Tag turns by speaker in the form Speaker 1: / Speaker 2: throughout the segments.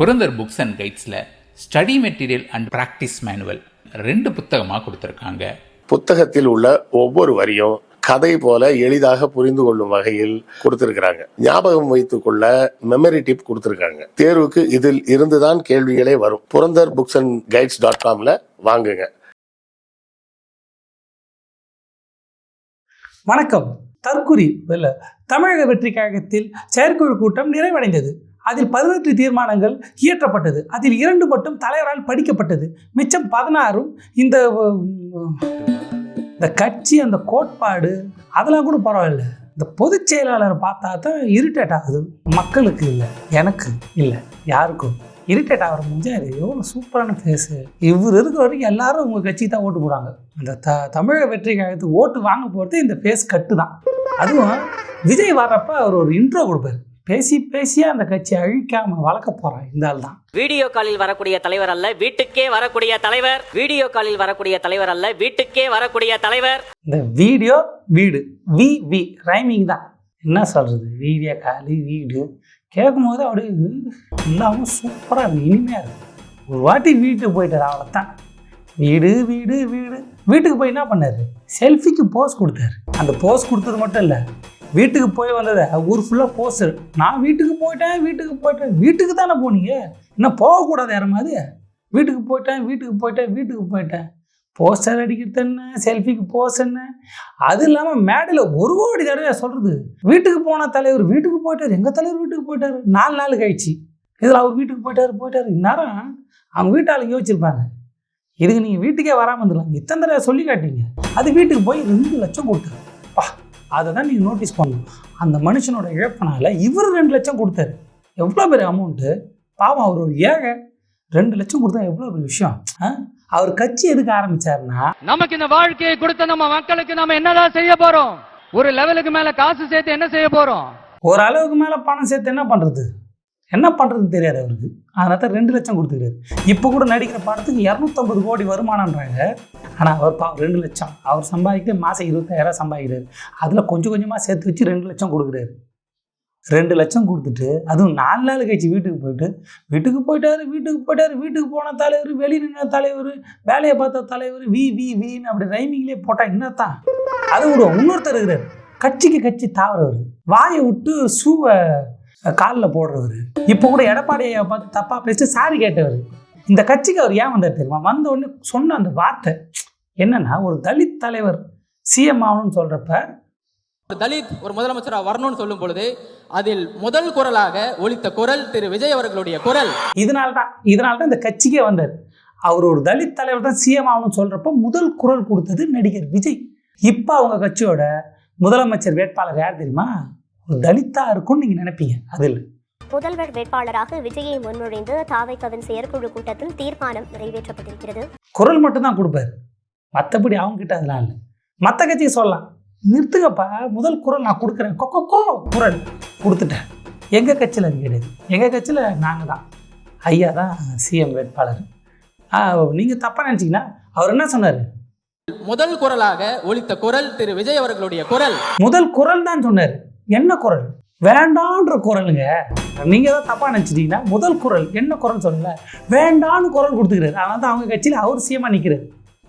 Speaker 1: Purandar books and கைட்ஸில் study material and practice manual 2 புத்தகமாக கொடுத்துருக்காங்க.
Speaker 2: புத்தகத்தில் உள்ள ஒவ்வொரு வரியும் கதை போல எளிதாக புரிந்து கொள்ளும் வகையில் கொடுத்திருக்கிறாங்க. ஞாபகம் வைத்துக் கொள்ள மெமரி டிப் கொடுத்திருக்காங்க. தேர்வுக்கு இதில் இருந்துதான் கேள்விகளே வரும். புரந்தர் புக்ஸ் அண்ட் கைட்ஸ்.comல வாங்குங்க.
Speaker 3: வணக்கம். தற்குறி தமிழக வெற்றி கழகத்தில் செயற்குழு கூட்டம் நிறைவடைந்தது. அதில் 18 தீர்மானங்கள் இயற்றப்பட்டது. அதில் 2 மட்டும் தலைவரால் படிக்கப்பட்டது. மிச்சம் 16 இந்த கட்சி, அந்த கோட்பாடு அதெல்லாம் கூட பரவாயில்ல. இந்த பொதுச் செயலாளர் பார்த்தா தான் இரிட்டேட் ஆகுது. மக்களுக்கு இல்லை, எனக்கு இல்லை, யாருக்கும் இரிட்டேட் ஆகிற முடிஞ்சால் இது எவ்வளோ சூப்பரான ஃபேஸு. இவர் இருக்கிற வரைக்கும் எல்லாரும் உங்கள் கட்சிக்கு தான் ஓட்டு போடுவாங்க. இந்த தமிழக வெற்றி கழகத்துக்கு ஓட்டு வாங்க போகிறது இந்த ஃபேஸ் கட்டு தான். அதுவும் விஜய் வர்றப்ப அவர் ஒரு இன்ட்ரோ கொடுப்பார். பேசியே அந்த கட்சி அழிக்காம வளர்க்க போறான் இந்த ஆள் தான்.
Speaker 4: வீடியோ காலில் வரக்கூடிய தலைவர் அல்ல, வீட்டுக்கே வரக்கூடிய தலைவர். வீடியோ காலில் வரக்கூடிய தலைவர் அல்ல, வீட்டுக்கே வரக்கூடிய தலைவர்.
Speaker 3: இந்த வீடியோ வீடு வி ரைமிங் தான். என்ன சொல்றது, வீடியோ காலி வீடு கேட்கும் போது அப்படியே எல்லாமும் சூப்பராக இருக்கு, இனிமையாக இருக்கு. ஒரு வாட்டி வீட்டுக்கு போயிட்டார், அவ்வளோதான். வீடு வீடு வீடு வீட்டுக்கு போய் என்ன பண்ணாரு, செல்ஃபிக்கு போஸ் கொடுத்தாரு. அந்த போஸ் கொடுத்தது மட்டும் இல்லை, வீட்டுக்கு போய் வந்ததை ஊர் ஃபுல்லாக போஸ்டர். நான் வீட்டுக்கு போயிட்டேன். வீட்டுக்கு தானே போனீங்க, இன்னும் போகக்கூடாது யாரமாதிரி. வீட்டுக்கு போயிட்டேன் போஸ்டர் அடிக்கிறது என்ன, செல்ஃபிக்கு போஸ் என்ன. அது இல்லாமல் மேடையில் ஒரு கோடி தடவை சொல்கிறது, வீட்டுக்கு போன தலைவர் வீட்டுக்கு போயிட்டார், எங்கள் தலைவர் வீட்டுக்கு போயிட்டார். 4 நாள் கழிச்சு இதில் அவர் வீட்டுக்கு போயிட்டார். இந்நேரம் அவங்க வீட்டாளுங்க யோசிச்சிருப்பாங்க, இதுக்கு நீங்கள் வீட்டுக்கே வராமல் இருந்துடலாம், இத்தனை தடவை சொல்லி காட்டீங்க. அது வீட்டுக்கு போய் 2 லட்சம் கொடுத்தாரு. அதை தான் நீங்கள் நோட்டீஸ் பண்ணணும். அந்த மனுஷனோட இழப்பினால இவர் 2 லட்சம் கொடுத்தாரு. எவ்வளோ பெரிய அமௌண்ட்டு. பாவம், அவர் ஒரு ஏழை. 2 லட்சம் கொடுத்தா எவ்வளோ பெரிய விஷயம். அவர் கட்சி எதுக்கு ஆரம்பிச்சாருன்னா,
Speaker 5: நமக்கு இந்த வாழ்க்கையை கொடுத்த நம்ம மக்களுக்கு நம்ம என்னதான் செய்ய போறோம், ஒரு லெவலுக்கு மேல காசு சேர்த்து என்ன செய்ய போறோம்,
Speaker 3: ஒரு அளவுக்கு மேலே பணம் சேர்த்து என்ன பண்ணுறதுன்னு தெரியாது அவருக்கு. அதனால தான் 2 லட்சம் கொடுத்துக்கிறாரு. இப்போ கூட நடிக்கிற படத்துக்கு 250 கோடி வருமானன்றாங்க. ஆனால் அவர் 2 லட்சம் அவர் சம்பாதிக்க மாதம் 25,000 சம்பாதிக்கிறாரு. அதில் கொஞ்சம் கொஞ்சமாக சேர்த்து வச்சு 2 லட்சம் கொடுக்குறாரு. 2 லட்சம் கொடுத்துட்டு அதுவும் 4 நாள் கழிச்சு வீட்டுக்கு போயிட்டாரு. வீட்டுக்கு போன தலைவர், வெளியே நின்ற தலைவர், வேலையை பார்த்த தலைவர், வின்னு அப்படி ரைமிங்லேயே போட்டால் என்னத்தான். அதை விடுவோம். இன்னொருத்தர் இருக்கிறார், கட்சி தாவறவர், வாயை விட்டு ஷூவை காலில் போடுறவர். இப்போ கூட எடப்பாடியை பார்த்து தப்பாக பேசிட்டு சாரி கேட்டவர். இந்த கட்சிக்கு அவர் ஏன் வந்தார் தெரியுமா? வந்த உடனே சொன்ன அந்த வார்த்தை என்னன்னா, ஒரு தலித் தலைவர் சிஎம் ஆகணும்னு சொல்றப்ப,
Speaker 6: தலித் ஒரு முதலமைச்சராக வரணும்னு சொல்லும் பொழுது அதில் முதல் குரலாக ஒலித்த குரல் திரு விஜய் அவர்களுடைய குரல். இதனால
Speaker 3: தான் இந்த கட்சிக்கே வந்தார். அவர் ஒரு தலித் தலைவர் தான் சிஎம் ஆகணும்னு சொல்றப்ப முதல் குரல் கொடுத்தது நடிகர் விஜய். இப்போ அவங்க கட்சியோட முதலமைச்சர் வேட்பாளர் யார் தெரியுமா? ஒரு தலித்தா இருக்கும்னு நீங்க நினைப்பீங்க. அதில்
Speaker 7: முதல்வர் வேட்பாளராக விஜயை முன்மொழிந்து தாவைக்கவின் செயற்குழு கூட்டத்தில் தீர்மானம் நிறைவேற்றப்பட்டிருக்கிறது.
Speaker 3: குரல் மட்டும் தான் கொடுப்பாரு, மற்றபடி அவங்க கிட்ட அதெல்லாம் இல்லை. மற்ற கட்சியை சொல்லலாம், நிறுத்துங்கப்பா, முதல் குரல் நான் கொடுக்குறேன், குரல் கொடுத்துட்டேன். எங்கள் கட்சியில் அது கிடையாது. எங்கள் கட்சியில் நாங்கள் தான், ஐயா தான் சிஎம் வேட்பாளர். நீங்கள் தப்பாக நினச்சிங்கன்னா, அவர் என்ன சொன்னார்?
Speaker 6: முதல் குரலாக ஒலித்த குரல் திரு விஜய் அவர்களுடைய குரல்.
Speaker 3: முதல் குரல் தான் சொன்னார். என்ன குரல்? வேண்டான்ற குரலுங்க. நீங்கள் தான் தப்பாக நினச்சிட்டிங்கன்னா, முதல் குரல் என்ன குரல் சொல்லல, வேண்டான்னு குரல் கொடுத்துக்கிறாரு. அதனால தான் அவங்க கட்சியில் அவர் சிஎம்மாக நிற்கிறார்.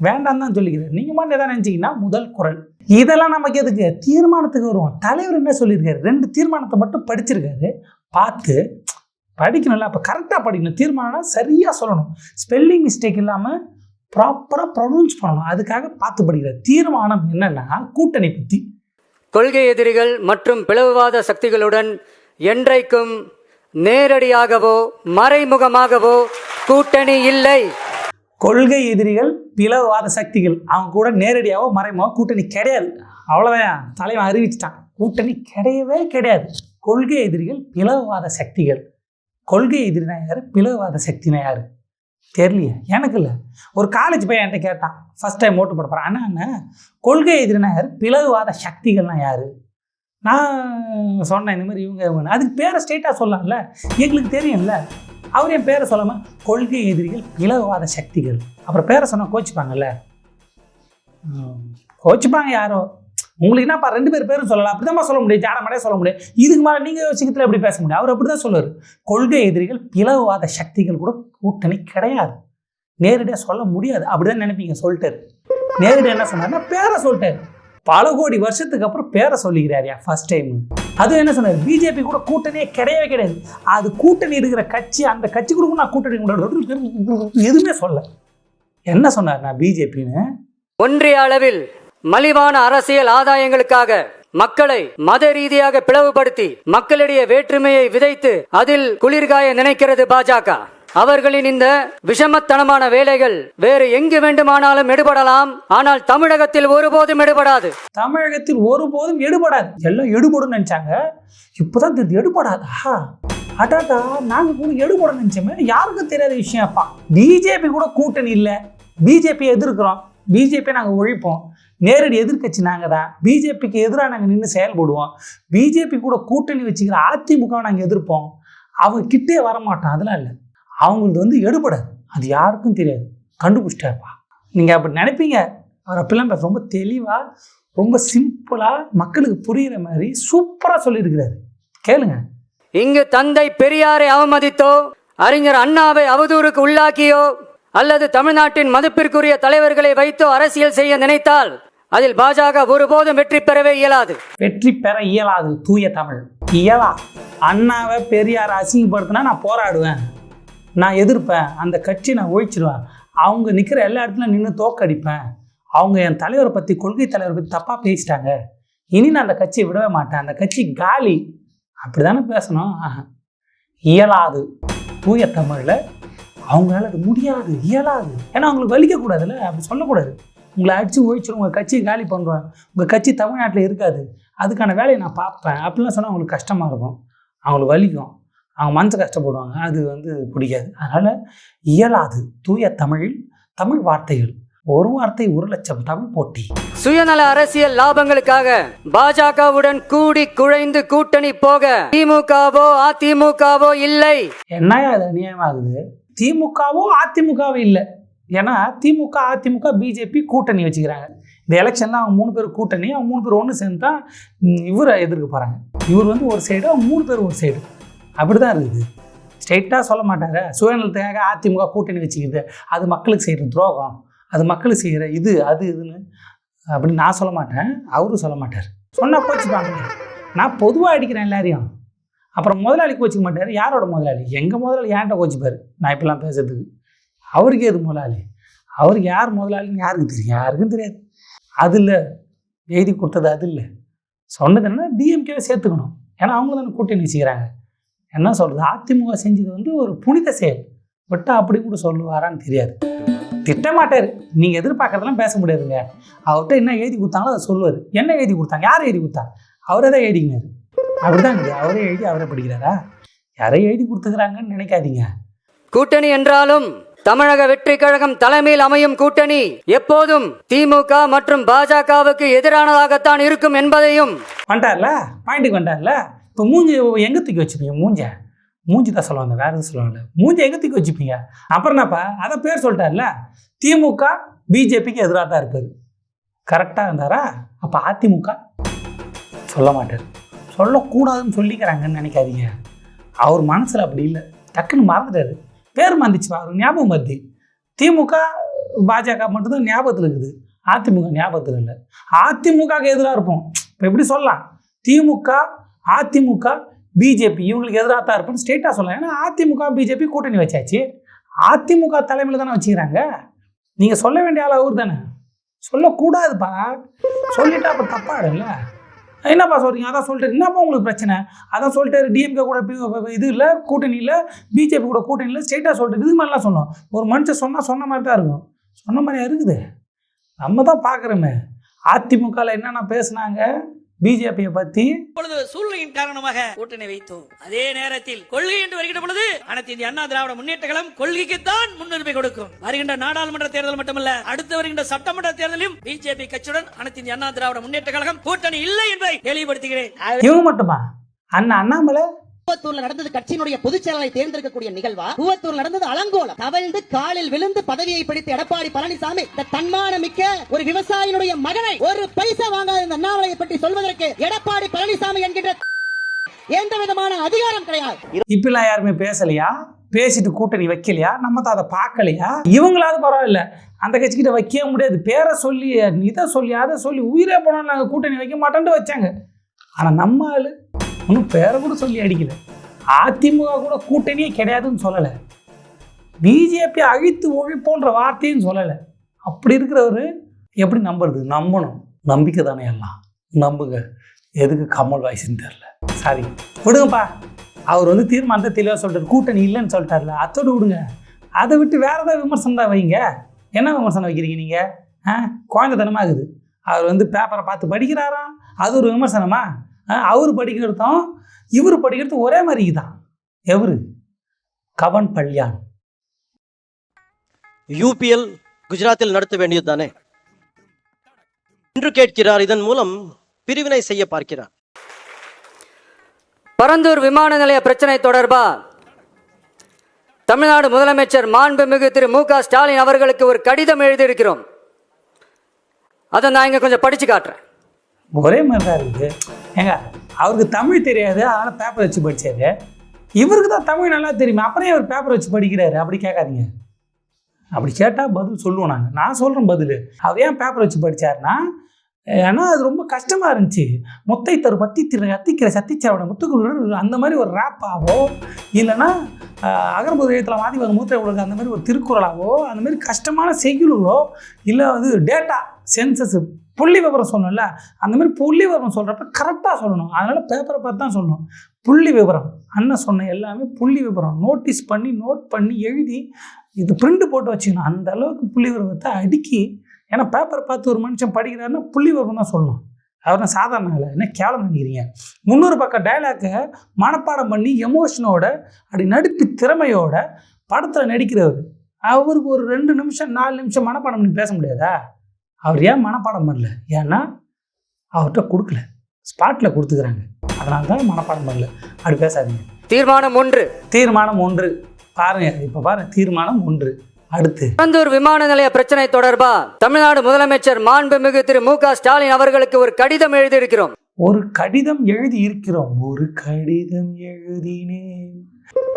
Speaker 3: வேண்டான்னு தான் சொல்லிக்கிறார். நீங்கள் மட்டும் எதாவது நினச்சிங்கன்னா முதல் குரல். இதெல்லாம் நமக்கு எதுக்கு? தீர்மானத்துக்கு வருவோம். தலைவர் என்ன சொல்லியிருக்காரு? 2 தீர்மானத்தை மட்டும் படிச்சிருக்காரு. பார்த்து படிக்கணும்ல, அப்போ கரெக்டாக படிக்கணும். தீர்மானம் சரியாக சொல்லணும், ஸ்பெல்லிங் மிஸ்டேக் இல்லாமல் ப்ராப்பராக ப்ரொனவுன்ஸ் பண்ணணும். அதுக்காக பார்த்து படிக்கிறார். தீர்மானம் என்னன்னா, கூட்டணி பற்றி.
Speaker 8: கொள்கை எதிரிகள் மற்றும் பிளவுவாத சக்திகளுடன் என்றைக்கும் நேரடியாகவோ மறைமுகமாகவோ கூட்டணி இல்லை.
Speaker 3: கொள்கை எதிரிகள், பிளவுவாத சக்திகள், அவங்க கூட நேரடியாகவோ மறைமுகமாக கூட்டணி கிடையாது. அவ்வளோதான், தலைவன் அறிவிச்சிட்டான். கூட்டணி கிடையவே கிடையாது. கொள்கை எதிரிகள், பிளவுவாத சக்திகள். கொள்கை எதிரினா யார், பிளவுவாத சக்தினா யார் தெரியலையே. எனக்கு இல்லை. ஒரு காலேஜ் போய் என்கிட்ட கேட்டான், ஃபஸ்ட் டைம் ஓட்டு போட போகிறேன். ஆனால் என்ன, கொள்கை எதிரினா யார், பிளவுவாத சக்திகள்னா யார்? நான் சொன்னேன் இந்த மாதிரி இவங்க. அதுக்கு பேரை ஸ்ட்ரெயிட்டாக சொல்லலாம்ல, எங்களுக்கு தெரியும்ல. அவர் என் பேரை சொல்லாமல் கொள்கை எதிரிகள், பிளவுவாத சக்திகள், அப்புறம் பேரை சொன்னால் கோச்சிப்பாங்கல்ல. கோச்சிப்பாங்க யாரோ. உங்களுக்கு என்னப்பா 2 பேரும் சொல்லலாம், அப்படிதான் சொல்ல முடியும், ஜாடமாடே சொல்ல முடியும். இதுக்கு மேலே நீங்கள் யோசிக்கத்தில் எப்படி பேச முடியும்? அவர் அப்படி தான் சொல்லுவார். கொள்கை எதிரிகள், பிளவுவாத சக்திகள் கூட கூட்டணி கிடையாது, நேரடியாக சொல்ல முடியாது, அப்படிதான் நினைப்பீங்க. சொல்லிட்டாரு நேரடியாக. என்ன சொன்னார்னா பேரை சொல்லிட்டாரு. பல கோடி வருஷத்துக்கு அப்புறம் பேரை சொல்லிக்கிறாரியா ஃபர்ஸ்ட் டைம். அது என்ன சொன்னார், பிஜேபி கூட கூட்டணியே கிடையவே கிடையாது, அது கூட்டணி இருக்கிற கட்சி, அந்த கட்சி கூட நான் கூட்டணி எதுவுமே சொல்ல. என்ன சொன்னார், நான் பிஜேபின்னு
Speaker 8: ஒன்றிய அளவில் மலிவான அரசியல் ஆதாயங்களுக்காக மக்களை மத ரீதியாக பிளவுபடுத்தி மக்களிடையே வேற்றுமையை விதைத்து அதில் குளிர்காய நினைக்கிறது பாஜக. அவர்களின் இந்த விஷமத்தனமான வேலைகள் வேறு எங்கு வேண்டுமானாலும் எடுபடலாம், ஆனால் தமிழகத்தில் ஒருபோதும் எடுபடாது.
Speaker 3: தமிழகத்தில் ஒருபோதும் எடுபடாது. எல்லாம் எடுபடும் நினைச்சாங்க, இப்போதான் தெரியுது எடுபடாதா. அடாடா, நாங்கள் கூட எடுபட நினைச்சோமே, யாருக்கும் தெரியாத விஷயம்ப்பா. பிஜேபி கூட கூட்டணி இல்லை, பிஜேபி எதிர்க்கிறோம், பிஜேபி நாங்கள் ஒழிப்போம், நேரடி எதிர்கட்சி நாங்கள் தான், பிஜேபிக்கு எதிராக நாங்கள் நின்று செயல்படுவோம், பிஜேபி கூட கூட்டணி வச்சுக்கிற அதிமுகவை நாங்கள் எதிர்ப்போம், அவங்க கிட்டே வரமாட்டோம், அதெல்லாம் இல்லை. அவங்களுக்கு எடுபடாது, அது யாருக்கும் தெரியாது, கண்டுபிடிச்சிட்டாருப்பா. நீங்கள் அப்படி நினைப்பீங்க, அவர் அப்படிலாம் பேச ரொம்ப தெளிவாக, ரொம்ப சிம்பிளாக, மக்களுக்கு புரிகிற மாதிரி சூப்பராக சொல்லியிருக்கிறாரு. கேளுங்க.
Speaker 8: இங்கு தந்தை பெரியாரை அவமதித்தோ, அறிஞர் அண்ணாவை அவதூறுக்கு உள்ளாக்கியோ, அல்லது தமிழ்நாட்டின் மதிப்பிற்குரிய தலைவர்களை வைத்தோ அரசியல் செய்ய நினைத்தால் அதில் பாஜக ஒருபோதும் வெற்றி பெறவே இயலாது.
Speaker 3: வெற்றி பெற இயலாது. தூய தமிழ் இயலா. அண்ணாவை பெரியாரை அசிங்கப்படுத்தினா நான் போராடுவேன், நான் எதிர்ப்பேன், அந்த கட்சி நான் ஒழிச்சிடுவேன், அவங்க நிற்கிற எல்லா இடத்துலையும் நின்று தோக்கடிப்பேன், அவங்க என் தலைவரை பற்றி, கொள்கை தலைவரை பற்றி தப்பாக பேசிட்டாங்க, இனி நான் அந்த கட்சியை விடவே மாட்டேன், அந்த கட்சி காலி, அப்படி தானே பேசணும். இயலாது. தூய தமிழில் அவங்களால அது முடியாது, இயலாது. ஏன்னா அவங்களுக்கு வலிக்கக்கூடாதுல்ல, அப்படி சொல்லக்கூடாது. உங்களை அடித்து ஒழிச்சிடும், உங்கள் கட்சியை காலி பண்ணுவேன், உங்கள் கட்சி தமிழ்நாட்டில் இருக்காது, அதுக்கான வேலையை நான் பார்ப்பேன் அப்படிலாம் சொன்னால் அவங்களுக்கு கஷ்டமாக இருக்கும், அவங்களுக்கு வலிக்கும், அவங்க மனசு கஷ்டப்படுவாங்க, அது பிடிக்காது. அதனால் இயலாது. தூய தமிழில் தமிழ் வார்த்தைகள், ஒரு வார்த்தை 1,00,000 தமிழ் போட்டி.
Speaker 8: சுயநல அரசியல் லாபங்களுக்காக பாஜகவுடன் கூடி குழைந்து கூட்டணி போக திமுகவோ அதிமுகவோ இல்லை.
Speaker 3: என்னையா அது அநியாயமாகுது? திமுகவோ அதிமுகவோ இல்லை. ஏன்னா திமுக அதிமுக பிஜேபி கூட்டணி வச்சுக்கிறாங்க. இந்த எலெக்ஷனில் அவங்க 3 பேர் கூட்டணி, அவங்க 3 பேர் ஒன்று சேர்ந்து தான் இவரை எதிர்க்க போகிறாங்க. இவர் ஒரு சைடு, அவங்க 3 பேர் ஒரு சைடு, அப்படி தான் இருக்குது. ஸ்ட்ரெயிட்டாக சொல்ல மாட்டாங்க சுயநலத்துக்காக அதிமுக கூட்டணி வச்சுக்கிது, அது மக்களுக்கு செய்கிற துரோகம், அது மக்களுக்கு செய்கிற இதுன்னு அப்படின்னு நான் சொல்ல மாட்டேன், அவரும் சொல்ல மாட்டார். சொன்னால் கோச்சிப்பாங்க. நான் பொதுவாக அடிக்கிறேன் எல்லாரையும். அப்புறம் முதலாளி கோச்சிக்க மாட்டார். யாரோட முதலாளி? எங்கள் முதலாளி ஏன்ட்ட கோச்சிப்பார் நான் இப்பெல்லாம் பேசுறதுக்கு. அவருக்கு எது முதலாளி? அவருக்கு யார் முதலாளின்னு யாருக்கு தெரியும்? யாருக்கும் தெரியாது. அது இல்லை எழுதி கொடுத்தது, அது இல்லை. சொன்னது என்ன, டிஎம்கேவை சேர்த்துக்கணும், ஏன்னா அவங்க தானே கூட்டணி வச்சுக்கிறாங்க. என்ன சொல்கிறது, அதிமுக செஞ்சது ஒரு புனித செயல், விட்டா அப்படி கூட சொல்லுவாரான்னு தெரியாது. திட்டமாட்டார். நீங்கள் எதிர்பார்க்கறதெல்லாம் பேச முடியாதுங்க. அவர்கிட்ட என்ன எழுதி கொடுத்தாங்களோ அதை சொல்லுவார். என்ன எழுதி கொடுத்தாங்க, யார் எழுதி கொடுத்தா? அவரே தான் எழுதிக்கினார். அப்படிதான் இருக்குது. அவரே எழுதி அவரே படிக்கிறாரா? யாரையும் எழுதி கொடுத்துக்கிறாங்கன்னு நினைக்காதீங்க.
Speaker 8: கூட்டணி என்றாலும் தமிழக வெற்றி கழகம் தலைமையில் அமையும் கூட்டணி எப்போதும் திமுக மற்றும் பாஜகவுக்கு எதிரானதாகத்தான் இருக்கும் என்பதையும்
Speaker 3: வந்துட்டார்ல, பாயிண்ட்டுக்கு வந்துட்டார்ல. இப்போ மூஞ்சி எங்கே தூக்கி வச்சுப்பீங்க? மூஞ்சி தான் சொல்லுவாங்க, வேறு எதுவும் சொல்லுவாங்க. மூஞ்சி எங்கே தூக்கி வச்சுப்பீங்க? அப்புறம் என்னப்பா, அதை பேர் சொல்லிட்டார்ல, திமுக பிஜேபிக்கு எதிராக தான் இருப்பார். கரெக்டாக இருந்தாரா? அப்போ அதிமுக சொல்ல மாட்டார். சொல்லக்கூடாதுன்னு சொல்லிக்கிறாங்கன்னு நினைக்காதீங்க. அவர் மனசில் அப்படி இல்லை, டக்குன்னு மறந்துட்டாரு. பேர் மறந்துச்சுப்பா, அவர் ஞாபகம் வருது. திமுக பாஜக மட்டும்தான் ஞாபகத்தில் இருக்குது, அதிமுக ஞாபகத்தில் இல்லை. அதிமுகவுக்கு எதிராக இருப்போம். இப்போ எப்படி சொல்லலாம், திமுக அதிமுக பிஜேபி இவங்களுக்கு எதிராக தான் இருப்போம்னு ஸ்ட்ரெயிட்டாக சொல்லலாம். ஏன்னா அதிமுக பிஜேபி கூட்டணி வச்சாச்சு, அதிமுக தலைமையில் தானே வச்சுக்கிறாங்க. நீங்கள் சொல்ல வேண்டிய ஆள் அவர் தானே. சொல்லக்கூடாதுப்பா, சொல்லிட்டா அப்போ தப்பாடும்ல. என்னப்பா சொல்கிறீங்க? அதான் சொல்லிட்டு என்னப்பா உங்களுக்கு பிரச்சனை? அதான் சொல்லிட்டு டிஎம்கே கூட இது இல்லை, கூட்டணி இல்லை, பிஜேபி கூட கூட்டணி இல்லை, ஸ்ட்ரெயிட்டாக சொல்லிட்டு இது மாதிரிலாம் சொன்னோம். ஒரு மனுஷன் சொன்ன மாதிரி தான் இருக்கும், சொன்ன மாதிரியா இருக்குது. நம்ம தான் பார்க்குறோமே அதிமுகவில் என்னென்ன பேசுனாங்க பிஜேபியை பற்றி.
Speaker 9: இப்பொழுது சூழ்நிலையின் காரணமாக கூட்டணி வைத்தோம். அதே நேரத்தில் கொள்கை என்று வருகின்ற பொழுது அனைத்து இந்திய அண்ணா திராவிட முன்னேற்ற கழகம் கொள்கைக்குத்தான் முன்னுரிமை கொடுக்கும். வருகின்ற நாடாளுமன்ற தேர்தல் மட்டுமல்ல, அடுத்து வருகின்ற சட்டமன்ற தேர்தலிலும் பிஜேபி கட்சியுடன் அனைத்து இந்திய அண்ணா திராவிட முன்னேற்ற கழகம் கூட்டணி இல்லை என்பதை தெளிவுபடுத்துகிறேன்.
Speaker 3: இவங்க மட்டுமா? அண்ணாமலை
Speaker 10: திருப்பத்தூர்ல நடந்தது கட்சியினுடைய பொதுச் செயலாளரை தேர்ந்தெடுக்கக்கூடிய நிகழ்வா? கூவத்தூர்ல நடந்தது அலங்கோலம். தவழ்ந்து காலில் விழுந்து பதவியை பிடித்த எடப்பாடி பழனிசாமி இந்த தன்மானமிக்க ஒரு விவசாயினுடைய மகனை ஒரு பைசா வாங்காத இந்த அண்ணாமலையை பற்றி சொல்வதற்கு எடப்பாடி பழனிசாமி என்கின்ற எந்த விதமான அதிகாரம் கிடையாது.
Speaker 3: இப்பெல்லாம் யாருமே பேசலையா? பேசிட்டு கூட்டணி வைக்கலையா? நம்ம தான் அதை பார்க்கலையா? இவங்களாவது பரவாயில்ல, அந்த கட்சிக்கிட்ட வைக்கவே முடியாது. பேரை சொல்லி இதை சொல்லி அதை சொல்லி உயிரே போனால் நாங்கள் கூட்டணி வைக்க மாட்டோன்ட்டு வச்சாங்க. ஆனால் நம்ம ஆள் ஒன்றும் பேரை கூட சொல்லி அடிக்கல. அதிமுக கூட கூட்டணியே கிடையாதுன்னு சொல்லலை, பிஜேபி அழித்து ஒழிப்போன்ற வார்த்தையும் சொல்லலை. அப்படி இருக்கிறவர் எப்படி நம்புறது? நம்பணும், நம்பிக்கை தானே எல்லாம். நம்புங்க. எதுக்கு கமல் வாய்ஸ்ன்னு தெரில, சாரி விடுங்கப்பா. அவர் தீர்மானத்தை தெளிவாக சொல்லிட்டார், கூட்டணி இல்லைன்னு சொல்லிட்டார்ல, அத்தோடு விடுங்க. அதை விட்டு வேற ஏதாவது விமர்சனம் தான் வைங்க. என்ன விமர்சனம் வைக்கிறீங்க நீங்கள்? குழந்தைத்தனமாகுது. அவர் பேப்பரை பார்த்து படிக்கிறாராம், அது ஒரு விமர்சனமா? அவர் படிக்கிறதும் இவர் படிக்கிறதும் ஒரே மாதிரி தான். எவரு? கவன் பல்யான்.
Speaker 10: யூபிஎல் குஜராத்தில் நடத்த வேண்டியது தானே என்று கேட்கிறார். இதன் மூலம் பிரிவினை செய்ய பார்க்கிறார்.
Speaker 8: பரந்தூர் விமான நிலைய பிரச்சனை தொடர்பா தமிழ்நாடு முதலமைச்சர் மாண்புமிகு திரு மு.க. ஸ்டாலின் அவர்களுக்கு ஒரு கடிதம் எழுதியிருக்கிறோம். அதை நான் இங்கே கொஞ்சம் படித்து காட்டுறேன்.
Speaker 3: ஒரே மாதிரி தான் இருக்குது. ஏங்க, அவருக்கு தமிழ் தெரியாது, அதனால் பேப்பர் வச்சு படித்தாரு. இவருக்கு தான் தமிழ் நல்லா தெரியுமா, அப்புறம் அவர் பேப்பர் வச்சு படிக்கிறாரு. அப்படி கேட்காதீங்க. அப்படி கேட்டால் பதில் சொல்லுவோம் நாங்கள். நான் சொல்கிறேன் பதில். அவர் ஏன் பேப்பர் வச்சு படித்தாருன்னா, ஏன்னா அது ரொம்ப கஷ்டமாக இருந்துச்சு. முத்தை தரு பத்தி அத்திக்கிற சத்திச்சாவோட முத்துக்குழு அந்த மாதிரி ஒரு ரேப்பாவோ, இல்லைன்னா அகரபுத எழுத்தில் வாதி வரும் மூத்திரை உலக அந்த மாதிரி ஒரு திருக்குறளாவோ, அந்த மாதிரி கஷ்டமான செய்யுளோ, இல்லை டேட்டா சென்சஸ் புள்ளி விவரம் சொல்லணும்ல, அந்த மாதிரி புள்ளி விவரம் சொல்கிறப்ப கரெக்டாக சொல்லணும். அதனால் பேப்பரை பார்த்து தான் சொல்லணும். புள்ளி விவரம் அண்ணன் சொன்ன எல்லாமே புள்ளி விவரம் நோட்டீஸ் பண்ணி நோட் பண்ணி எழுதி இது பிரிண்ட் போட்டு வச்சுக்கணும். அந்த அளவுக்கு புள்ளி விவரத்தை அடுக்கி, ஏன்னா பேப்பர் பார்த்து ஒரு மனுஷன் படிக்கிறாருன்னா புள்ளி விவரம் தான் சொல்லணும். அவர் நான் சாதாரண இல்லை, என்ன கேவலம் நினைக்கிறீங்க? 300 பக்கம் டைலாக்கை மனப்பாடம் பண்ணி எமோஷனோட அப்படி நடிப்பு திறமையோட படத்தில் நடிக்கிறவர். அவருக்கு ஒரு 2 நிமிஷம் 4 நிமிஷம் மனப்பாடம் பண்ணி பேச முடியாதா? அவர் ஏன் மனப்பாடம் பண்ணல? ஏன்னா அவர்கிட்ட கொடுக்கல, ஸ்பாட்டில் கொடுத்துக்கிறாங்க. அதனால தான் மனப்பாடம் பண்ணல. அப்படி பேசாதீங்க.
Speaker 8: தீர்மானம்
Speaker 3: 1 பாருங்க, இப்போ பாருங்க, தீர்மானம் 1. அடுத்து
Speaker 8: பரந்தூர் விமான நிலைய பிரச்சனை தொடர்பா தமிழ்நாடு முதலமைச்சர் மாண்புமிகு திரு மு.க. ஸ்டாலின் அவர்களுக்கு ஒரு கடிதம் எழுதியிருக்கிறோம்.
Speaker 3: ஒரு கடிதம் எழுதினேன்.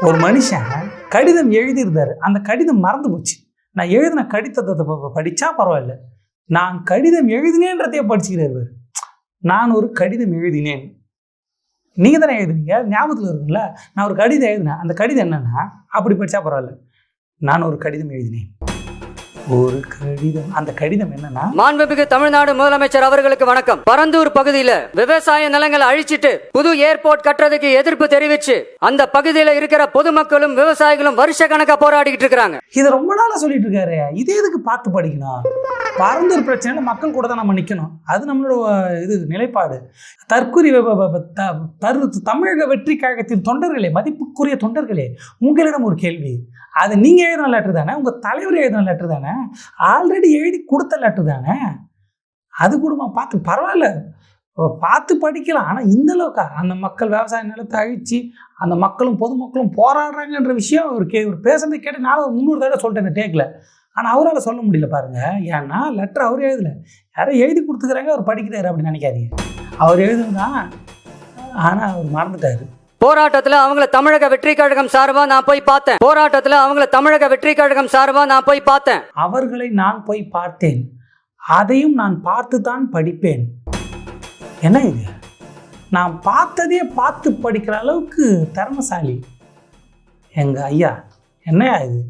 Speaker 3: ஒரு மனுஷன் கடிதம் எழுதியிருந்தாரு, அந்த கடிதம் மறந்து போச்சு. நான் எழுதின கடிதத்தை படிச்சா பரவாயில்ல, நான் கடிதம் எழுதினேன்றதையே படிச்சுக்கிறார். நான் ஒரு கடிதம் எழுதினேன். நீங்கள் தானே எழுதுனீங்க, ஞாபகத்தில் இருக்குல்ல? நான் ஒரு கடிதம் எழுதினேன். அந்த கடிதம் என்னன்னா, அப்படி படித்தா பரவாயில்ல, நான் ஒரு கடிதம் எழுதினேன். ஒரு கடிதம். அந்த கடிதம் என்னன்னா,
Speaker 8: மாண்புமிகு தமிழ்நாடு முதலமைச்சர் அவர்களுக்கு வணக்கம். பரந்தூர் பகுதியில விவசாய நிலங்களை அழிச்சிட்டு புது ஏர்போர்ட் கட்டுறதுக்கு எதிர்ப்பு தெரிவிச்சு அந்த பகுதியில இருக்கிற பொதுமக்களும் விவசாயிகளும் வருஷ கணக்கா போராடிக்கிட்டு இருக்காங்க.
Speaker 3: இதை ரொம்ப நாளா சொல்லிட்டு இருக்காரு. இதே எதுக்கு பார்த்து படிக்கணும்? பரந்தூர் பிரச்சனையில மக்கள் கூட தான் நம்ம நிற்கணும். அது நம்மளோட நிலைப்பாடு. தமிழக வெற்றி கழகத்தின் தொண்டர்களே, மதிப்புக்குரிய தொண்டர்களே, உங்களிடம் ஒரு கேள்வி. அது நீங்கள் எழுதின லெட்டர் தானே? உங்கள் தலைவர் எழுதின லெட்டர் தானே? ஆல்ரெடி எழுதி கொடுத்த லெட்டர் தானே? அது கூட பார்த்து பரவாயில்ல, பார்த்து படிக்கலாம். ஆனால் இந்த அளவுக்கு அந்த மக்கள் விவசாய நிலத்தை அழிச்சு அந்த மக்களும் பொதுமக்களும் போராடுறாங்கன்ற விஷயம் ஒரு பேசுறதை கேட்டு நான் 300 தடவை சொல்லிட்டேன் இந்த டேக்கில். ஆனால் அவரால் சொல்ல முடியல பாருங்க. ஏன்னா லெட்டர் அவர் எழுதலை, யாரும் எழுதி கொடுத்துக்கிறாங்க, அவர் படிக்கிறாரு அப்படின்னு நினைக்காதீங்க. அவர் எழுதுதான், ஆனால் அவர் மறந்துட்டாரு.
Speaker 8: போராட்டத்தில் அவங்கள தமிழக வெற்றி கழகம் சார்பா நான் போய் பார்த்தேன்.
Speaker 3: அவர்களை நான் போய் பார்த்தேன், அதையும் நான் பார்த்து தான் படிப்பேன். என்ன இது? நான் பார்த்ததே பார்த்து படிக்கிற அளவுக்கு திறமசாலி எங்க ஐயா. என்னையா இது?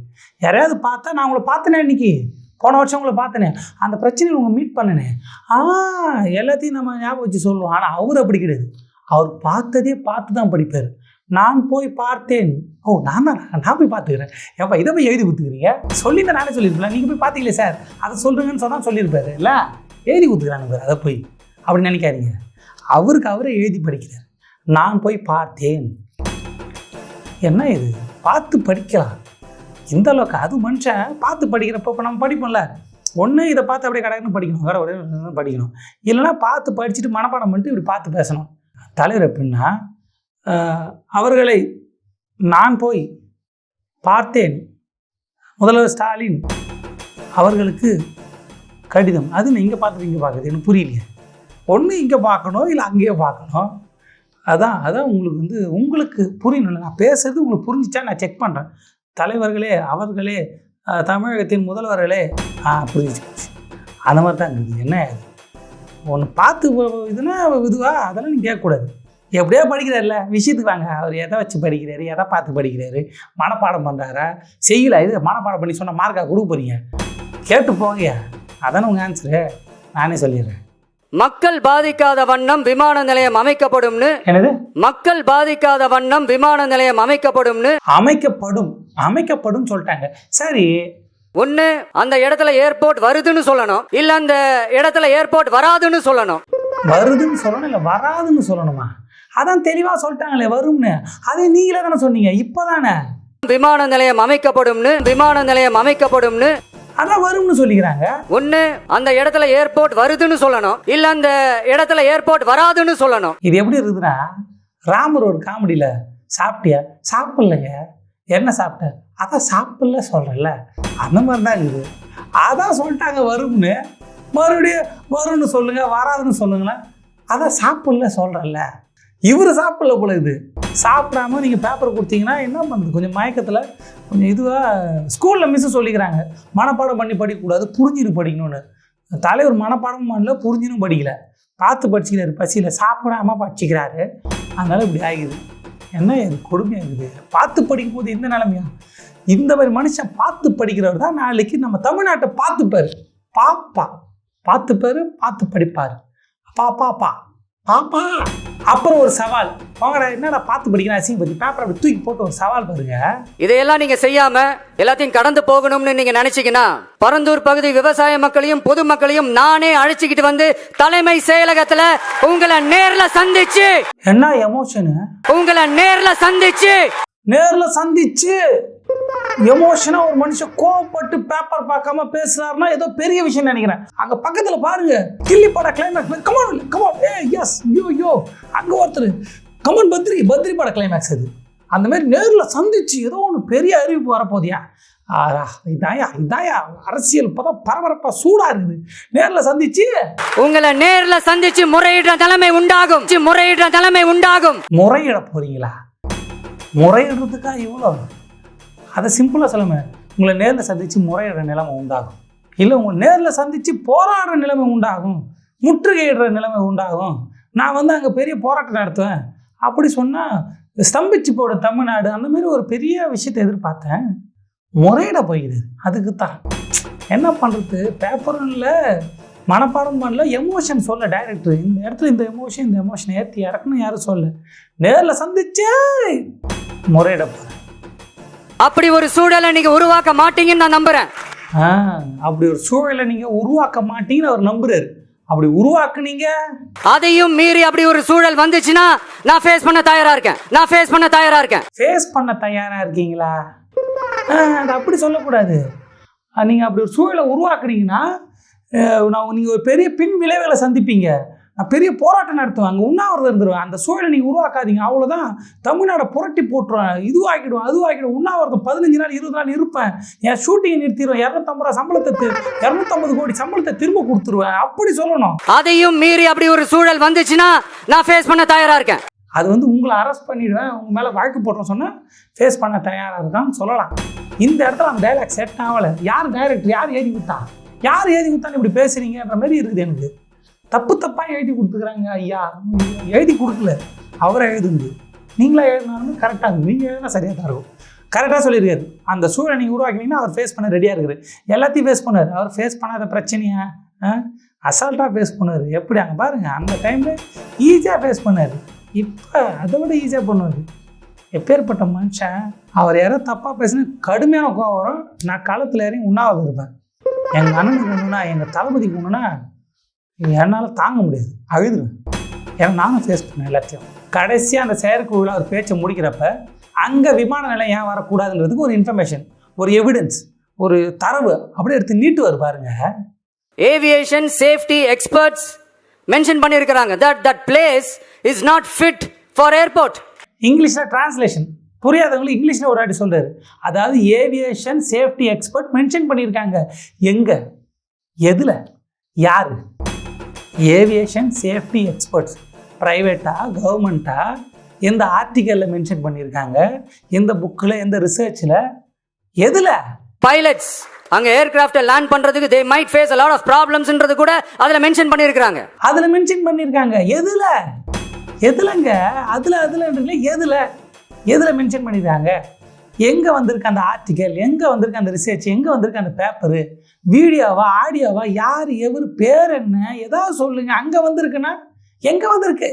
Speaker 3: யாரையாவது பார்த்தா, நான் உங்களை பார்த்தனே, இன்னைக்கு போன வருஷம் உங்களை பார்த்தனே, அந்த பிரச்சனையில் உங்களை மீட் பண்ணினேன், எல்லாத்தையும் நம்ம ஞாபகம் வச்சு சொல்லுவோம். ஆனால் அவர் அப்படி கிடையாது. அவர் பார்த்ததே பார்த்து தான் படிப்பார். நான் போய் பார்த்தேன். நான் போய் பார்த்துக்கிறேன். எப்போ இதை போய் எழுதி கொடுத்துக்கிறீங்க? சொல்லியிருந்தேன், நானே சொல்லியிருப்பேன். நீங்கள் போய் பார்த்தீங்களே சார், அதை சொல்கிறீங்கன்னு சொன்னால் சொல்லியிருப்பாரு இல்லை? எழுதி கொடுத்துக்கிறாங்க சார், அதை போய் அப்படி நினைக்காதீங்க. அவரே எழுதி படிக்கிறார். நான் போய் பார்த்தேன். என்ன இது? பார்த்து படிக்கலாம் இந்த அளவுக்கு? அது மனுஷன் பார்த்து படிக்கிறப்ப இப்போ நம்ம படிப்போம்ல, ஒன்று இதை பார்த்து அப்படியே கடற்கன்னு படிக்கணும், வேறு படிக்கணும். இல்லைன்னா பார்த்து படிச்சுட்டு மனப்பாடம் பண்ணிட்டு இப்படி பார்த்து பேசணும். தலைவர் எப்படின்னா, அவர்களை நான் போய் பார்த்தேன். முதல்வர் ஸ்டாலின் அவர்களுக்கு கடிதம். அது இங்கே பார்த்துட்டு இங்கே பார்க்குது, எனக்கு புரியலையே. ஒன்று இங்கே பார்க்கணும், இல்லை அங்கேயே பார்க்கணும். அதான் உங்களுக்கு புரியணும். நான் பேசுறது உங்களுக்கு புரிஞ்சிச்சா நான் செக் பண்ணுறேன். தலைவர்களே, அவர்களே, தமிழகத்தின் முதல்வர்களே, புரிஞ்சிச்சு. அந்த மாதிரி தான் இருக்குது. என்ன அது ஒன்று பார்த்து இதுனா இதுவா, அதெல்லாம் நீங்கள் கேட்கக்கூடாது. எப்படியோ படிக்கிறார்ல, விஷயத்துக்கு வாங்க. அவர் எதை வச்சு படிக்கிறாரு, எதை பார்த்து படிக்கிறாரு, மனப்பாடம் பண்ணுறாரா, செய்யல. இது மனப்பாடம் பண்ணி சொன்ன மார்க்காக கொடுக்க போகிறீங்க, கேட்டு போங்க. அதானே உங்கள் ஆன்சரு. நானே சொல்லிடுறேன்.
Speaker 8: மக்கள் பாதிக்காத வண்ணம் விமான நிலையம் அமைக்கப்படும்னு.
Speaker 3: என்னது?
Speaker 8: மக்கள் பாதிக்காத வண்ணம் விமான நிலையம் அமைக்கப்படும்னு.
Speaker 3: அமைக்கப்படும் சொல்லிட்டாங்க. சரி,
Speaker 8: ஒண்ணு அந்த இடத்துல ஏர்போர்ட் வருதுன்னு சொல்லணும், இல்ல அந்த இடத்துல ஏர்போர்ட் வராதுன்னு சொல்லணும்.
Speaker 3: வருதுன்னு சொல்லணும், இல்லை வராதுன்னு சொல்லணுமா? அதான் தெளிவாக சொல்லிட்டாங்களே வரும்னு. அதே நீங்களே தானே சொன்னீங்க இப்போதானே.
Speaker 8: விமான நிலையம் அமைக்கப்படும்னு
Speaker 3: அதான் வரும்னு சொல்லிக்கிறாங்க.
Speaker 8: ஒண்ணு அந்த இடத்துல ஏர்போர்ட் வருதுன்னு சொல்லணும், இல்ல அந்த இடத்துல ஏர்போர்ட் வராதுன்னு சொல்லணும்.
Speaker 3: இது எப்படி இருக்குதுன்னா, ராமர் ஒரு காமெடியில் சாப்பிட்டியா, சாப்பிடலைங்க, என்ன சாப்பிட்ட, அதான் சாப்பிடல சொல்கிறல்ல, அந்த மாதிரி தான் இருக்குது. அதான் சொல்லிட்டாங்க வரும்னு, மறுபடியும் வரும்னு சொல்லுங்க, வராதுன்னு சொல்லுங்களேன். அதான் சாப்பிடல சொல்கிறல்ல. இவர் சாப்பிடல போல. இது சாப்பிடாம நீங்கள் பேப்பர் கொடுத்தீங்கன்னா என்ன பண்ணுறது? கொஞ்சம் மயக்கத்தில் கொஞ்சம் இதுவாக ஸ்கூலில் மிஸ்ஸு சொல்லிக்கிறாங்க, மனப்பாடம் பண்ணி படிக்கக்கூடாது, புரிஞ்சுட்டு படிக்கணும்னு. தலைவர் மனப்பாடம் பண்ணல, புரிஞ்சுன்னு படிக்கல, பார்த்து படிச்சுக்கிறாரு, பசியில் சாப்பிடாம படிச்சுக்கிறாரு. அதனால இப்படி ஆகிடுது. என்ன இது கொடுமையாக இருக்குது. பார்த்து படிக்கும் போது இந்த நிலைமையா? இந்த மாதிரி மனுஷன் பார்த்து படிக்கிறவர் தான் நாளைக்கு நம்ம தமிழ்நாட்டை பார்த்துப்பார். பார்த்துப்பார், பார்த்து படிப்பார். பாப்பா அப்புறம் ஒரு சவால். என்னடா பார்த்து படிக்கிற அசிங்க பத்தி பேப்பர் அப்படி தூக்கி போட்டு ஒரு சவால் பாருங்க.
Speaker 8: இதையெல்லாம் நீங்க செய்யாம எல்லாத்தையும் கடந்து போகணும்னு நீங்க நினைச்சீங்கன்னா, பரந்தூர் பகுதி விவசாய மக்களையும் பொதுமக்களையும் நானே அழைச்சிக்கிட்டு வந்து தலைமை செயலகத்துல உங்களை நேர்ல சந்திச்சு,
Speaker 3: என்ன எமோஷனு,
Speaker 8: உங்களை நேர்ல சந்திச்சு
Speaker 3: எமோஷனா ஒரு மனுஷன் கோவப்பட்டு பேப்பர் பார்க்காம பேசுறாருன்னா ஏதோ பெரிய விஷயம் நினைக்கிறேன். அங்க பக்கத்துல பாருங்க, கில்லி பட கிளைமேக்ஸ், கமான் எஸ் யோ அங்க ஒருத்தர் கமான் பத்ரி பட கிளைமேக்ஸ். அது அந்த மாதிரி நேர்ல சந்திச்சு ஏதோ ஒன்று பெரிய அறிவிப்பு வரப்போதியா. இதாயா அரசியல் பரபரப்பா சூடா இருக்குது. நேர்ல சந்திச்சு
Speaker 8: உங்களை நேர்ல சந்திச்சு முறையிடுற நிலைமை உண்டாகும்.
Speaker 3: முறையிட போறீங்களா? முறையிடுறதுக்கா இவ்வளோ? அதை சிம்பிளாக சொல்லுங்க. உங்களை நேரில் சந்தித்து முறையிடுற நிலைமை உண்டாகும், இல்லை உங்களை நேரில் சந்தித்து போராடுற நிலைமை உண்டாகும், முற்றுகையிடுற நிலைமை உண்டாகும். நான் அங்கே பெரிய போராட்டம் நடத்துவேன் அப்படி சொன்னால் ஸ்தம்பிச்சு போட தமிழ்நாடு, அந்த மாதிரி ஒரு பெரிய விஷயத்தை எதிர்பார்த்தேன். முறையிட போயிடுது. அதுக்கு தான் என்ன பண்ணுறது? பேப்பரும் இல்லை, மனப்பாடம் பண்ணல, எமோஷன் சொல்ல டைரக்டர். இந்த இடத்துல இந்த எமோஷன் ஏற்றி இறக்கணும் யாரும் சொல்ல. நேரில் சந்திச்சு முறையிட போகிறேன்.
Speaker 8: அப்படி ஒரு சூழலை நீங்க உருவாக்க மாட்டீங்கன்னு நான் நம்புறேன்.
Speaker 3: அப்படி ஒரு சூழலை நீங்க உருவாக்க மாட்டீங்கன்னு அவர் நம்புறாரு. அப்படி உருவாக்குனீங்க,
Speaker 8: அதையும் மீறி அப்படி ஒரு சூழல் வந்துச்சுன்னா நான் ஃபேஸ் பண்ண தயாரா இருக்கேன்.
Speaker 3: ஃபேஸ் பண்ண தயாரா இருக்கீங்களா? அது அப்படி சொல்லக்கூடாது. நீங்க அப்படி ஒரு சூழலை உருவாக்குனீங்கன்னா நீங்க ஒரு பெரிய பின் விளைவுகளை சந்திப்பீங்க. நான் பெரிய போராட்டம் நடத்துவேன், அங்கே உண்ணாவிரதம் இருந்துருவேன். அந்த சூழலை நீங்கள் உருவாக்காதீங்க, அவ்வளோதான். தமிழ்நாடை புரட்டி போட்டுருவேன், அதுவாகிடும். உண்ணாவிரதம் 15 நாள் 20 நாள் இருப்பேன். என் ஷூட்டிங்கை நிறுத்திடுவேன், 250 ரூபா சம்பளத்தை 250 கோடி சம்பளத்தை திரும்ப கொடுத்துருவேன். அப்படி சொல்லணும்.
Speaker 8: அதையும் மீறி அப்படி ஒரு சூழல் வந்துச்சுன்னா நான் ஃபேஸ் பண்ண தயாரா இருக்கேன்.
Speaker 3: அது உங்களை அரெஸ்ட் பண்ணிடுவேன், உங்கள் மேலே வழக்கு போடுறோம் சொன்னால் ஃபேஸ் பண்ண தயாராக இருக்கான்னு சொல்லலாம். இந்த இடத்துல அந்த டைலாக் செட் ஆகலை. யார் டைரக்டர், யார் எழுதி கொடுத்தான்னு இப்படி பேசுறீங்கன்ற மாதிரி இருக்குது எனக்கு. தப்பாக எழுதி கொடுத்துக்கிறாங்க. ஐயா எழுதி கொடுக்கல, அவரை எழுதுங்க. நீங்களா எழுதினாலும் கரெக்டாக இருக்குது, நீங்கள் எழுதினா சரியாக தான் இருக்கும். கரெக்டாக சொல்லியிருக்காரு. அந்த சூழலை நீங்கள் உருவாக்கினீங்கன்னா அவர் ஃபேஸ் பண்ண ரெடியாக இருக்குது. எல்லாத்தையும் ஃபேஸ் பண்ணார். அவர் ஃபேஸ் பண்ணாத பிரச்சனையை அசால்ட்டாக ஃபேஸ் பண்ணார். எப்படி அங்கே பாருங்கள், அந்த டைமில் ஈஸியாக ஃபேஸ் பண்ணார். இப்போ அதை விட ஈஸியாக பண்ணுவார். எப்பேற்பட்ட மனுஷன். அவர் யாராவது தப்பாக பேசுனா கடுமையான கோவம் வரும். நான் காலத்தில் இறங்கி உண்ணாவிரதம் இருப்பேன். எங்கள் அண்ணனுக்கு ஒன்றுனா, எங்கள் தளபதிக்கு ஒன்றுனா என்னால் தாங்க முடியாது, அழுதுருவேன். ஏன்னா நானும் ஃபேஸ் பண்ணேன் எல்லாத்தையும். கடைசியாக அந்த செயற்குழுவில் அவர் பேச்சை முடிக்கிறப்ப அங்கே விமான நிலையம் ஏன் வரக்கூடாதுன்றதுக்கு ஒரு இன்ஃபர்மேஷன், ஒரு எவிடன்ஸ், ஒரு தரவு அப்படியே எடுத்து நீட்டு பாருங்க.
Speaker 8: ஏவியேஷன் சேஃப்டி எக்ஸ்பர்ட்ஸ் மென்ஷன் பண்ணியிருக்கிறாங்க that place is not fit for airport.
Speaker 3: இங்கிலீஷில் டிரான்ஸ்லேஷன் புரியாதவங்களுக்கு இங்கிலீஷில் ஒரு வாட்டி சொல்கிறாரு. அதாவது ஏவியேஷன் சேஃப்டி எக்ஸ்பர்ட் மென்ஷன் பண்ணியிருக்காங்க. எங்கே, எதில், யார்? ஏவியேஷன் சேஃப்டி எக்ஸ்பர்ட்ஸ் ப்ரைவேட்டா கவர்மெண்ட்டா, எந்த ஆர்டிக்கலில் மென்ஷன் பண்ணியிருக்காங்க, எந்த புக்கில், எந்த ரிசர்ச்சில், எதில்?
Speaker 8: பைலட்ஸ் அங்க ஏர்கிராஃப்ட் லேண்ட் பண்றதுக்கு they might face a lot of problemsன்றது கூட அதுல மென்ஷன் பண்ணியிருக்காங்க.
Speaker 3: அதில் மென்ஷன் பண்ணியிருக்காங்க. எதில், எதுலங்க? எதில் மென்ஷன் பண்ணியிருக்காங்க? எங்கே வந்திருக்கு அந்த ஆர்டிக்கல், எங்கே வந்திருக்கு அந்த ரிசர்ச், எங்கே வந்திருக்கு அந்த பேப்பரு, வீடியோவா ஆடியோவா, யார் எவர் பேர் என்ன, ஏதாவது சொல்லுங்க. அங்கே வந்திருக்குன்னா எங்கே வந்திருக்கு?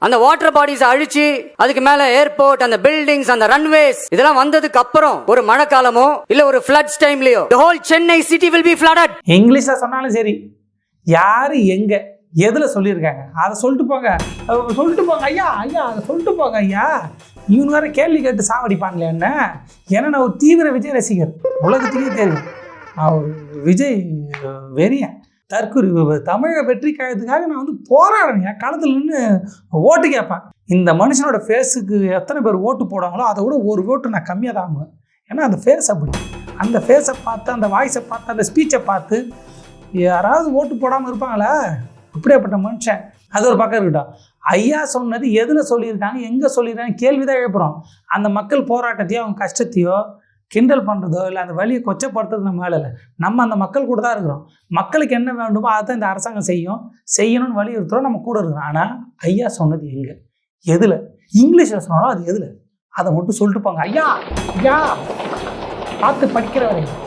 Speaker 8: அந்த வாட்டர் பாடிஸ் அழிச்சு அதுக்கு மேல ஏர்போர்ட், அந்த பில்டிங்ஸ், அந்த ரன்வேஸ் இதெல்லாம் வந்ததுக்கு அப்புறம் ஒரு மழைக்காலமோ இல்ல ஒரு floods டைம்லயோ the whole Chennai city will be flooded.
Speaker 3: இங்கிலீஷ்ல சொன்னாலும் சரி, யாரு எங்க எதுல சொல்லியிருக்காங்க அதை சொல்லிட்டு போங்க ஐயா அதை சொல்லிட்டு போங்க ஐயா. இவனு வேற கேள்வி கேட்டு சாவடிப்பாங்களே என்ன. ஏன்னா நான் ஒரு தீவிர விஜய் ரசிகர், உலகத்துக்கே தெரியும். அவர் விஜய் வெறியன், தற்கொலை தமிழக வெற்றி கழகத்துக்காக நான் வந்து போராடுறேன். என் காலத்தில் நின்று ஓட்டு கேட்பேன். இந்த மனுஷனோட ஃபேஸுக்கு எத்தனை பேர் ஓட்டு போடுவாங்களோ அதை விட ஒரு ஓட்டு நான் கம்மியாக தான் வாங்குவேன். ஏன்னா அந்த ஃபேஸ் அப்படி, அந்த ஃபேஸை பார்த்து, அந்த வாய்ஸை பார்த்து, அந்த ஸ்பீச்சை பார்த்து யாராவது ஓட்டு போடாமல் இருப்பாங்களா? அப்படியேப்பட்ட மனுஷன். அது ஒரு பக்கம் இருக்கட்டும். ஐயா சொன்னது எதில் சொல்லியிருக்காங்க, எங்கே சொல்லியிருக்காங்க கேள்வி தான் எழுப்புறோம். அந்த மக்கள் போராட்டத்தையோ அவங்க கஷ்டத்தையோ கிண்டல் பண்ணுறதோ இல்லை அந்த வழியை கொச்சப்படுத்துறது நம்ம வேலை இல்லை. நம்ம அந்த மக்கள் கூட தான் இருக்கிறோம். மக்களுக்கு என்ன வேண்டுமோ அதை தான் இந்த அரசாங்கம் செய்யணும்னு வலியுறுத்துறோம், நம்ம கூட இருக்கிறோம். ஆனால் ஐயா சொன்னது எங்கே, எதில்? இங்கிலீஷில் சொன்னாலும் அது எதில், அதை மட்டும் சொல்லிட்டு போங்க ஐயா. ஐயா பார்த்து படிக்கிற வரைக்கும்